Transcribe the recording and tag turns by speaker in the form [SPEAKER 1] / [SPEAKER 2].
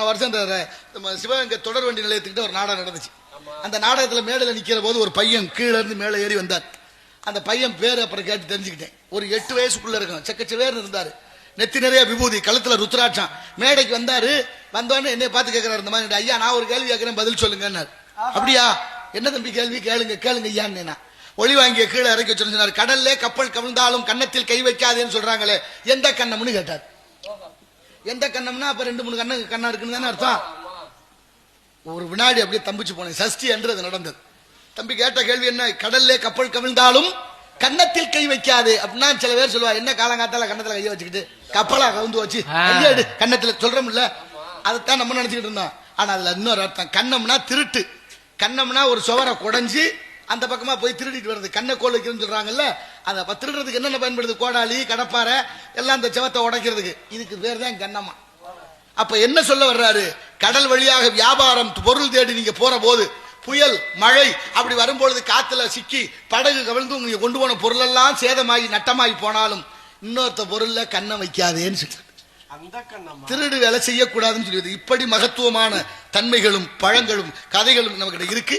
[SPEAKER 1] வருஷம் சிவகங்கை தொடர் வண்டி நிலையத்துக்கிட்ட ஒரு நாடகம் நடந்துச்சு. அந்த நாடகத்துல மேடையில நிக்கிற போது ஒரு பையன் கீழே இருந்து மேலே ஏறி வந்தார். அந்த பையன் பேரு அப்புறம் கேட்டு தெரிஞ்சுக்கிட்டேன். ஒரு 8 வயசுக்குள்ள இருக்கும், செக்கச்சவேர்னு இருந்தாரு, நெத்தி நிறைய விபூதி, கழுத்துல ருத்ராட்சம். மேடைக்கு வந்தாரு. வந்தோடனே என்னை பார்த்து கேட்கிறாரு, இந்த மாதிரி ஐயா நான் ஒரு கேள்வி கேட்கிறேன் பதில் சொல்லுங்க. அப்படியா, என்ன தம்பி கேள்வி? கேளுங்க கேளுங்க ஐயான்னு. ஒளி வாங்கிய கீழே இறக்கி வச்சு கடல்ல கப்பல் கவிழ்ந்தாலும் கன்னத்தில் கை வைக்காதேன்னு சொல்றாங்களே, எந்த கண்ணம்னு கேட்டார். எந்த கண்ணம்னா அப்ப 2-3 கண்ணா இருக்குன்னு தானே அர்த்தம். ஒரு வினாடி அப்படியே தம்பிச்சு போனேன். சஷ்டி என்று அது நடந்தது. தம்பி கேட்ட கேள்வி என்ன? கடல்ல கப்பல் கவிழ்ந்தாலும் கன்னத்தில் கை வைக்காது அப்படின்னா சில பேர் சொல்லுவா, என்ன காலங்காத்தால கன்னத்துல கைய வச்சுக்கிட்டு கப்பலா கவுந்து வச்சு கையெடு கன்னத்துல சொல்றோம் இல்ல, அதைத்தான் நம்ம நினைச்சுக்கிட்டு இருந்தோம். ஆனா அதுல இன்னொரு அர்த்தம். கண்ணம்னா திருட்டு. கண்ணம்னா ஒரு சுவரை குடைஞ்சு அந்த பக்கமா போய் திருடிட்டு வருது. கண்ணை கோல் வைக்கிறதுன்னு சொல்றாங்கல்ல, அதை திருடுறதுக்கு என்னென்ன பயன்படுது? கோடாலி, கடப்பாறை எல்லாம் அந்த செவத்தை உடைக்கிறதுக்கு. இதுக்கு பேர் தான் கண்ணம்மா. அப்ப என்ன சொல்ல வர்றாரு? கடல் வழியாக வியாபாரம் பொருள் தேடி நீங்க போற போது புயல் மழை அப்படி வரும்பொழுது காத்துல சிக்கி படகு கவிழ்ந்து நீங்க கொண்டு போன பொருள் எல்லாம் சேதமாகி நட்டமாகி போனாலும் இன்னொருத்த பொருள்ல கண்ணை வைக்காதேன்னு சொல்லி திருடு வேலை செய்யக்கூடாதுன்னு சொல்லியது. இப்படி மகத்துவமான தன்மைகளும் பழங்களும் கதைகளும் நம்ம கிட்ட இருக்கு.